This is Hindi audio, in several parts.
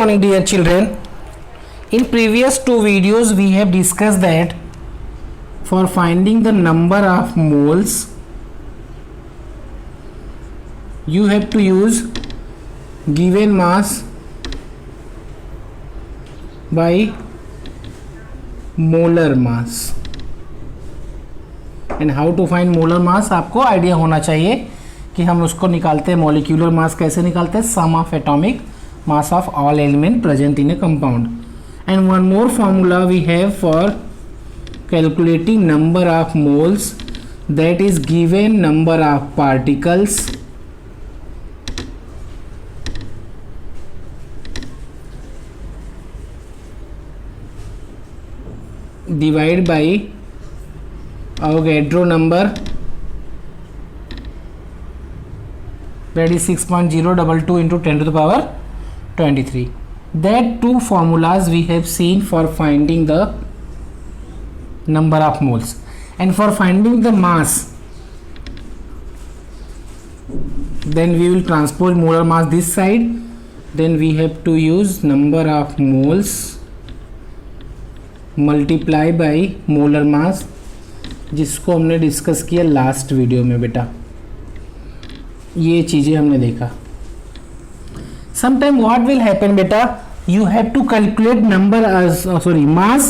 Morning dear children. In previous two videos we have discussed that for finding the number of moles you have to use given mass by molar mass. And how to find molar mass आपको आइडिया होना चाहिए कि हम उसको निकालते हैं. मॉलिक्यूलर मास कैसे निकालते हैं? Sum of atomic mass of all element present in a compound. And one more formula we have for calculating number of moles, that is given number of particles divided by Avogadro number, that is 6.022 into 10 to the power 23. That two formulas we have seen for finding the number of moles, and for finding the mass then we will transpose molar mass this side. Then we have to use number of moles multiply by molar mass, जिसको हमने डिस्कस किया लास्ट वीडियो में. बेटा ये चीज़ें हमने देखा. Sometime what will happen beta, you have to calculate number as mass,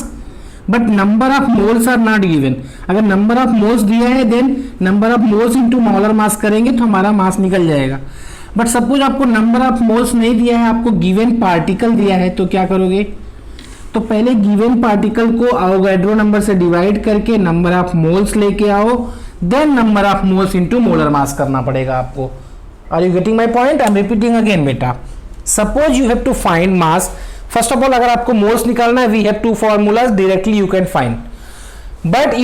but number of moles are not given. अगर number of moles दिया है then number of moles into molar mass करेंगे तो हमारा मास निकल जाएगा. बट सपोज आपको number of moles नहीं दिया है, आपको given particle दिया है, तो क्या करोगे? तो पहले given particle को Avogadro नंबर से डिवाइड करके number of moles लेके आओ, then number of moles into molar mass करना पड़ेगा आपको. Are you getting my point? I am repeating again बेटा. Suppose you have to find mass. First of all, अगर आपको moles निकालना है, we have two formulas directly you can find. But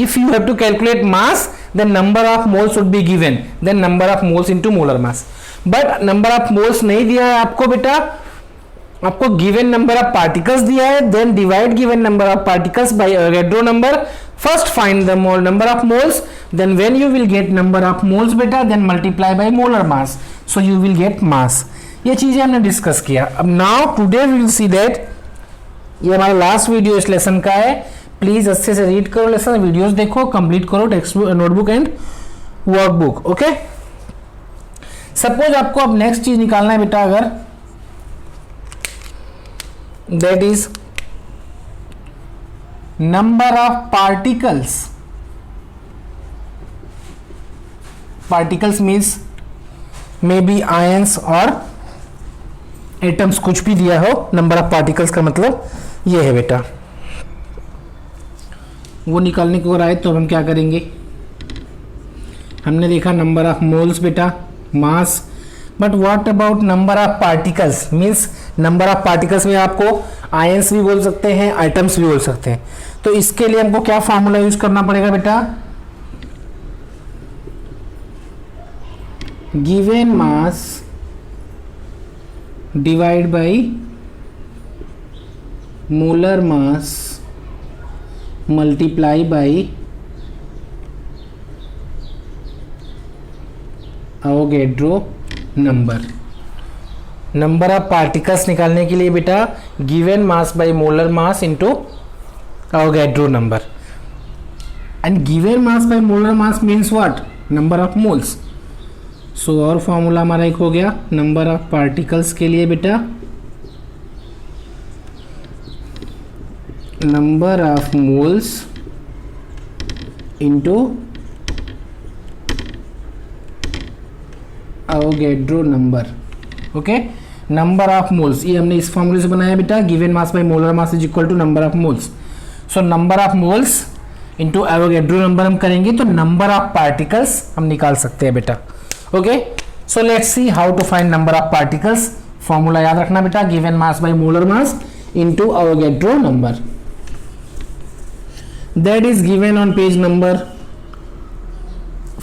if you have to calculate mass, then number of moles should be given. Then number of moles into molar mass. But number of moles नहीं दिया है आपको बेटा, आपको given number of particles दिया है. Then divide given number of particles by Avogadro number. First find the number of moles. Then when you will get number of moles बेटा, then multiply by molar mass. So you will get mass. ये चीजें हमने डिस्कस किया. अब now today we will see that, ये हमारा लास्ट वीडियो इस लेसन का है. प्लीज अच्छे से रीड करो लेसन, वीडियोस देखो, कंप्लीट करो text notebook and workbook. Okay, suppose आपको अब नेक्स्ट चीज निकालना है बेटा, अगर that is number of particles. Particles means may be ions और एटम्स, कुछ भी दिया हो. नंबर ऑफ पार्टिकल्स का मतलब ये है बेटा. वो निकालने को आए तो हम क्या करेंगे? हमने देखा नंबर ऑफ मोल्स बेटा, mass. But what about number of particles? Means number of particles में आपको आयंस भी बोल सकते हैं, एटम्स भी बोल सकते हैं. तो इसके लिए हमको क्या फॉर्मूला यूज करना पड़ेगा बेटा? Given mass divide by molar mass multiply by Avogadro number. Number of particles निकालने के लिए बेटा given mass by molar mass into Avogadro number. And given mass by molar mass means what? Number of moles. So और फॉर्मूला हमारा एक हो गया नंबर ऑफ पार्टिकल्स के लिए बेटा, number of moles into Avogadro number. Okay, number of moles ये हमने इस फॉर्मूले से बनाया बेटा. Given mass by molar mass is equal to number of moles. So number of moles into Avogadro number हम करेंगे तो नंबर ऑफ पार्टिकल्स हम निकाल सकते हैं बेटा. Okay, so let's see how to find number of particles. Formula याद रखना बेटा, given mass by molar mass into Avogadro number. That is given on page number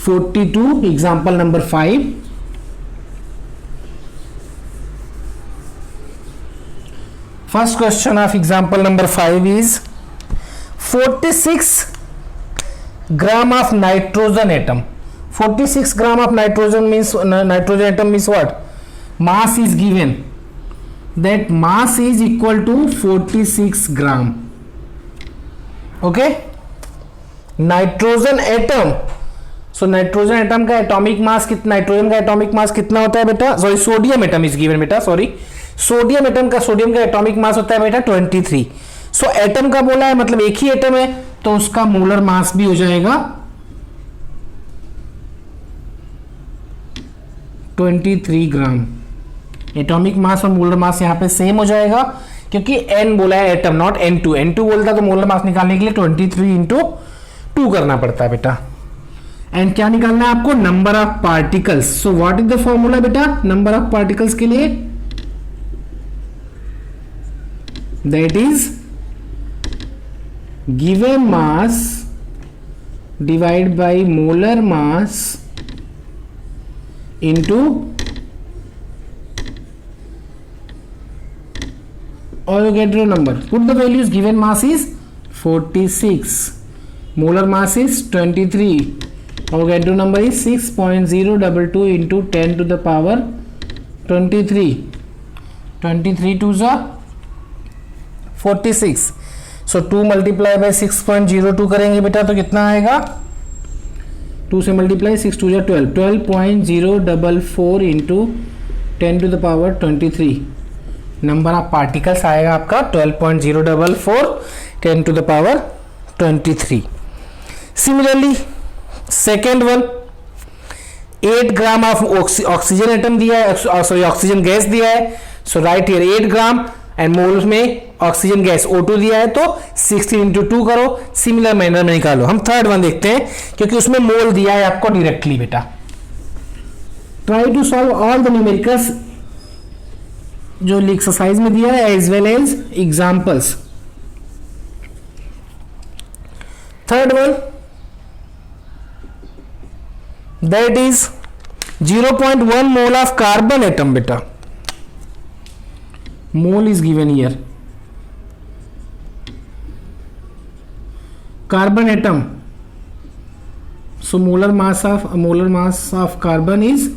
42, example number 5. First question of example number 5 is 46 gram of nitrogen atom. 46 gram of nitrogen means nitrogen atom means what? Mass is given. That mass is equal to 46 gram. Okay, nitrogen atom. So nitrogen atom का एटॉमिक मास कितना, नाइट्रोजन का एटॉमिक मास कितना होता है बेटा, sorry sodium atom is given बेटा, सॉरी सोडियम एटम का, सोडियम का एटॉमिक मास होता है बेटा 23. सो एटम का बोला है मतलब एक ही एटम है, तो उसका मोलर मास भी हो जाएगा 23 ग्राम. एटॉमिक मास और मोलर मास यहां पे सेम हो जाएगा क्योंकि n बोला है एटम, नॉट n2. n2 बोलता तो मोलर मास निकालने के लिए 23 इंटू 2 करना पड़ता है बेटा. एंड क्या निकालना है आपको, number of particles. So what is the formula बेटा नंबर ऑफ पार्टिकल्स के लिए, that is given mass divide by molar mass into Avogadro number. Put the values. Given mass is 46, molar mass is 23, Avogadro number is 6.022 into 10 to the power 23. 23 to the 46. So 2 multiply by 6.02 करेंगे बेटा तो कितना आएगा, 2 से multiply 6 to 12, 12.044 into 10 to the power 23. Number of particles आएगा आपका 12.044 10 to the power 23. Similarly second one, 8 gram of oxygen atom दिया है, सॉरी ऑक्सीजन गैस दिया है. So right here 8 gram and mole में ऑक्सीजन गैस O2 दिया है तो 16 इंटू 2 करो, सिमिलर मैनर में निकालो. हम थर्ड वन देखते हैं क्योंकि उसमें मोल दिया है आपको डायरेक्टली बेटा. Try to solve all the numericals जो एक्सरसाइज में दिया है as well as examples. Third one, that is 0.1 mole of carbon atom बेटा. Mole is given here. Carbon atom, so molar mass of carbon is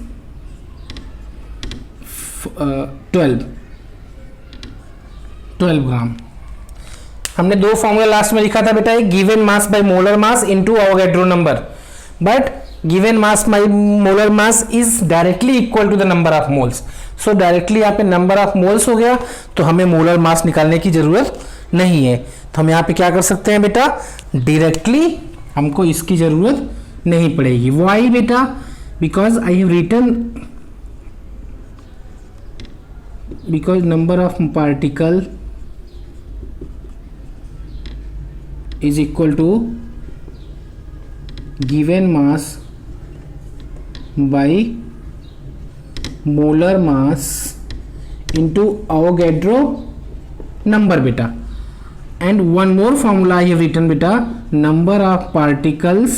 12 gram. हमने दो फॉर्मूला लास्ट में लिखा था बेटा, given mass by molar mass into Avogadro number, but given mass by molar mass is directly equal to the number of moles. So directly यहाँ पे नंबर ऑफ मोल्स हो गया तो हमें मोलर मास निकालने की जरूरत नहीं है. तो हम यहाँ पे क्या कर सकते हैं बेटा, डायरेक्टली हमको इसकी जरूरत नहीं पड़ेगी. वाई बेटा, because I have written, because number of particle is equal to given mass by molar mass into Avogadro number beta. And one more formula I have written beta, number of particles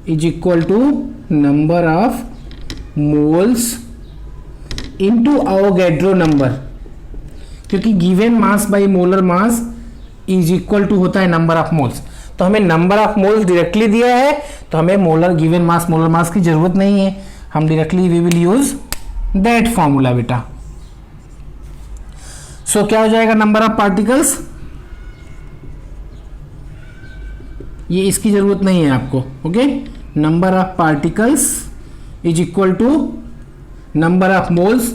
is equal to number of moles into Avogadro number, क्योंकि given mass by molar mass is equal to होता है नंबर ऑफ मोल्स. तो हमें नंबर ऑफ मोल्स डायरेक्टली दिया है तो हमें molar given mass molar mass की जरूरत नहीं है. हम directly we will use that formula बेटा. सो क्या हो जाएगा, नंबर ऑफ पार्टिकल्स, ये इसकी जरूरत नहीं है आपको. Okay, number of particles is equal to number of moles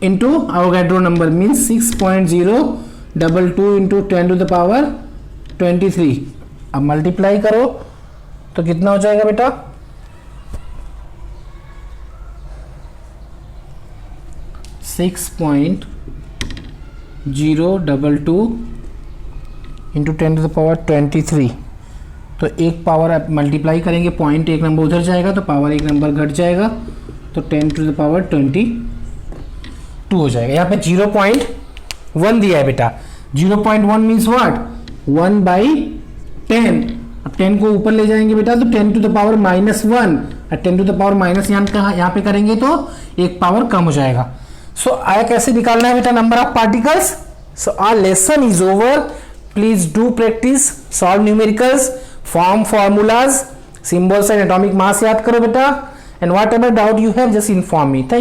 into Avogadro number means 6.022 into 10 to the power 23. अब मल्टीप्लाई करो तो कितना हो जाएगा बेटा, 6.022 into 10 to the power 23. तो एक पावर आप मल्टीप्लाई करेंगे, पॉइंट एक नंबर उधर जाएगा तो पावर एक नंबर घट जाएगा तो 10 टू द पावर 22 हो जाएगा. यहाँ पे 0.1 दिया है बेटा. 0.1 मीन्स व्हाट, 1 बाई 10. अब 10 को ऊपर ले जाएंगे बेटा तो 10 टू द पावर -1 और 10 टू द पावर माइनस यहाँ पे करेंगे तो एक पावर कम हो जाएगा. सो आया कैसे निकालना है बेटा number of particles. So our lesson is over. Please do practice, solve numericals, form formulas, symbols and atomic mass याद करो बेटा. And whatever doubt you have, just inform me. Thank you.